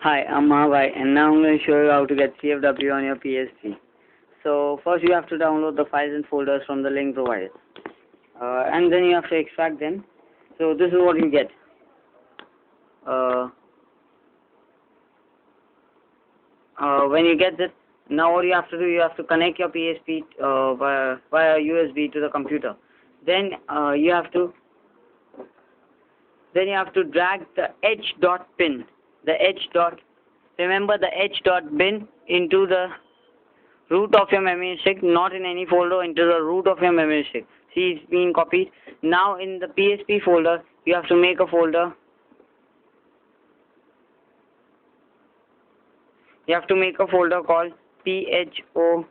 Hi, I'm Mahabhai, and now I'm going to show you how to get CFW on your PSP. So first you have to download the files and folders from the link provided, and then you have to extract them. So this is what you get. When you get this, now what you have to do, you have to connect your PSP via USB to the computer. Then you have to drag the H dot pin, remember the H dot bin into the root of your memory stick, not in any folder, into the root of your memory stick. See, it's being copied. Now in the PSP folder, you have to make a folder. You have to make a folder called PHOTO.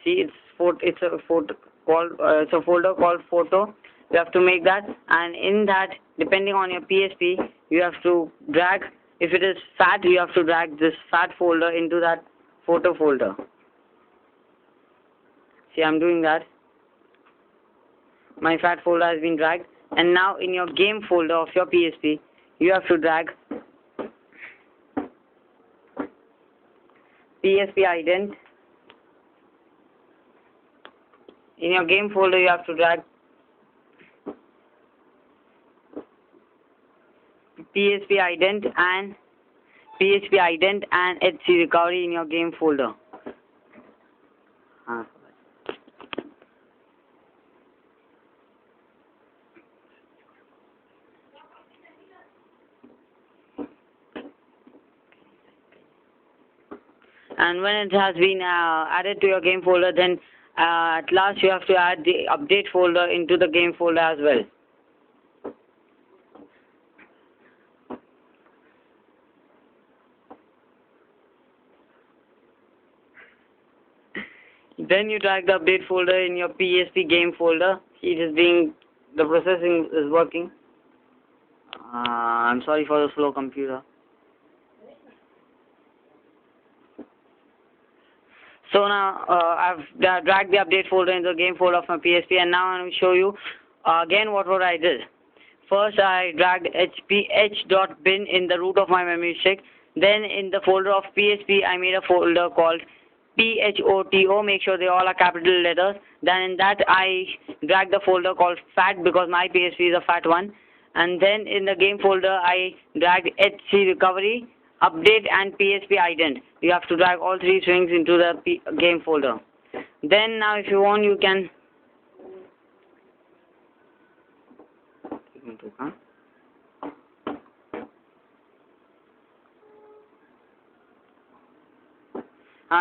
See, it's a folder called photo. You have to make that, and in that, depending on your PSP, you have to drag. If it is FAT, you have to drag this FAT folder into that photo folder. See, I'm doing that. My FAT folder has been dragged, and now in your game folder of your PSP, you have to drag PSP ident. In your game folder, you have to drag PSP ident and HC recovery in your game folder. And when it has been added to your game folder, then at last you have to add the update folder into the game folder as well. Then you drag the update folder in your PSP game folder. The processing is working. I'm sorry for the slow computer. So now I've dragged the update folder into the game folder of my PSP, and now I'm going to show you again what I did. First I dragged h.bin in the root of my memory stick. Then in the folder of PSP I made a folder called PHOTO. Make sure they all are capital letters. Then in that I dragged the folder called FAT, because my PSP is a FAT one. And then in the game folder I dragged HC recovery, update, and PSP ident. You have to drag all three strings into the game folder. Then now if you want, you can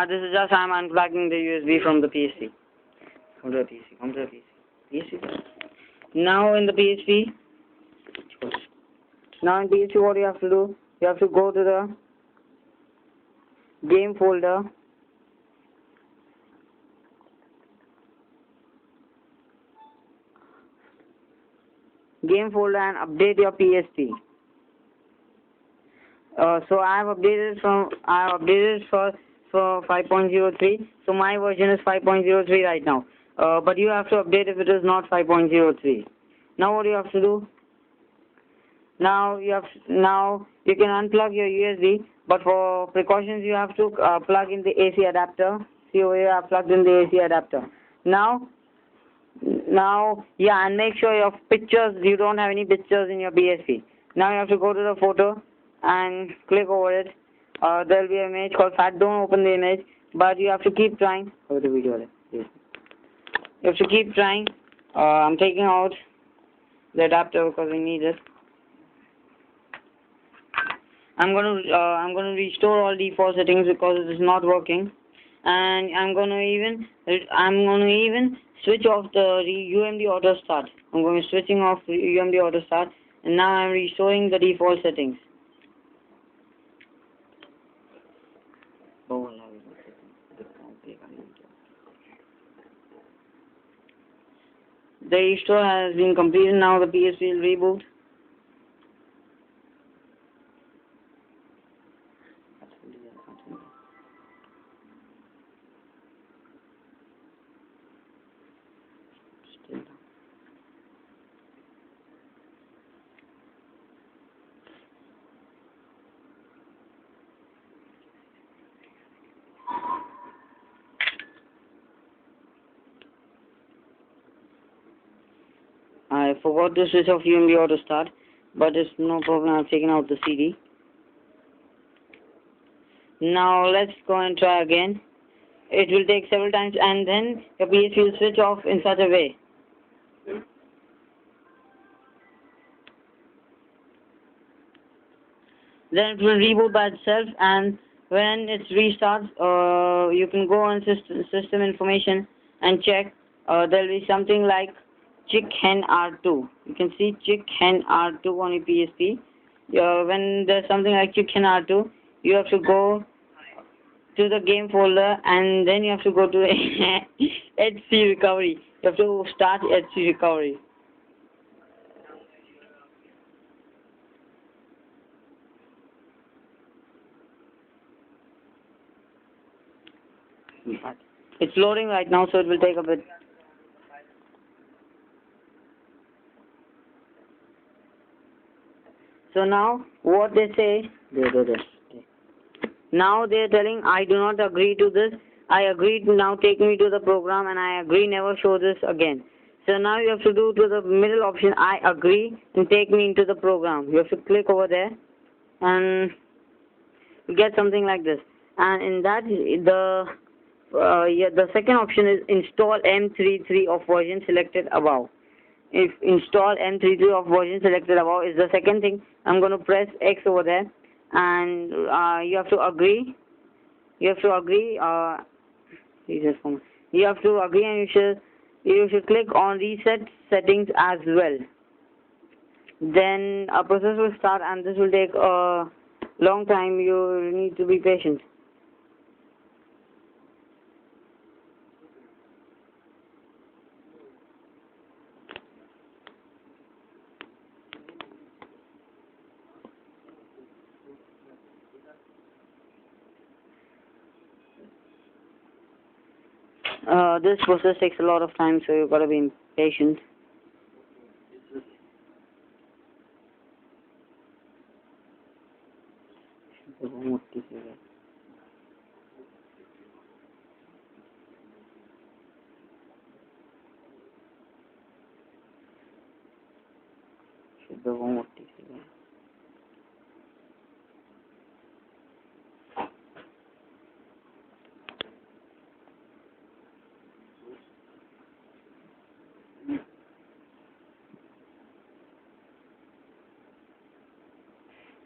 this is just I'm unplugging the USB from the PSP. Come to the PSP. Now in PSP, what you have to do, you have to go to the game folder. And update your PSP. So I have updated for 5.03. So my version is 5.03 right now. But you have to update if it is not 5.03. Now what you have to do? Now you can unplug your USB, but for precautions you have to plug in the AC adapter. See over here, I have plugged in the AC adapter. Now, yeah, and make sure you don't have any pictures in your PSP. Now you have to go to the photo and click over it. There will be an image called FAT. Don't open the image, but you have to keep trying. Over the video. Yes. You have to keep trying. I'm taking out the adapter because we need it. I'm going to restore all default settings because it is not working, and I'm going to even switch off the UMD auto start. I'm going to switching off UMD auto start, and now I'm restoring the default settings. The restore has been completed. Now the PSP will reboot. I forgot to switch off UMB auto start, but it's no problem. I've taken out the CD. Now let's go and try again. It will take several times, and then your PSP will switch off in such a way. Then it will reboot by itself, and when it restarts, you can go on system information and check. There will be something like Chick Hen R2. You can see Chick Hen R2 on your PSP. When there's something like Chick Hen R2, you have to go to the game folder, and then you have to go to HC recovery. You have to start HC recovery. It's loading right now, so it will take a bit. So now what they say, now they're telling, I do not agree to this. I agreed, now take me to the program, and I agree, never show this again. So now you have to do to the middle option, I agree, and take me into the program. You have to click over there, and you get something like this. And in that, the second option is install M33 of version selected above. If install M33 of version selected above is the second thing, I'm going to press X over there, and you have to agree. You have to agree. You have to agree, and you should click on reset settings as well. Then a process will start, and this will take a long time. You need to be patient. This process takes a lot of time, so you've got to be patient.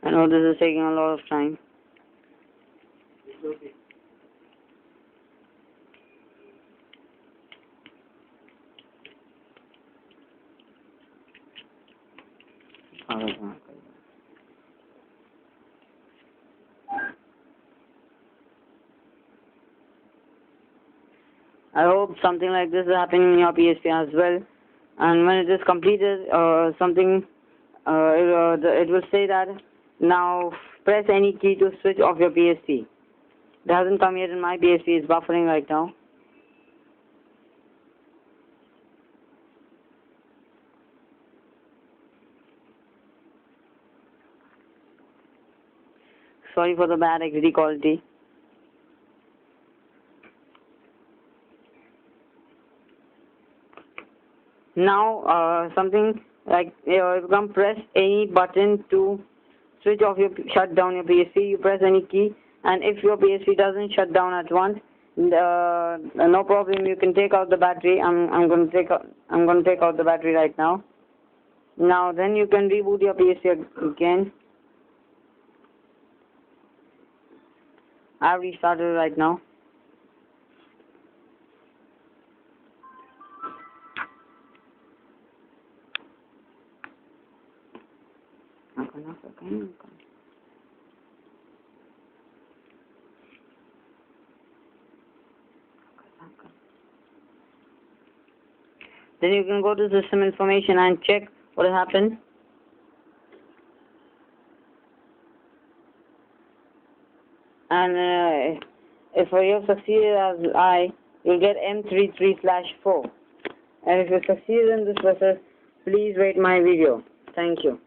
I know this is taking a lot of time. I hope something like this is happening in your PSP as well. And when it is completed, it will say that now press any key to switch off your PSP. It hasn't come yet in my PSP. It's buffering right now. Sorry for the bad XD quality. Now something like you can press any button to switch off shut down your PSP. You press any key, and if your PSP doesn't shut down at once, no problem. You can take out the battery. I'm going to take out the battery right now. Now then you can reboot your PSP again. I've restarted right now. Then you can go to system information and check what has happened. And if you have succeeded as you'll get M33/4. And if you succeed in this process, please rate my video. Thank you.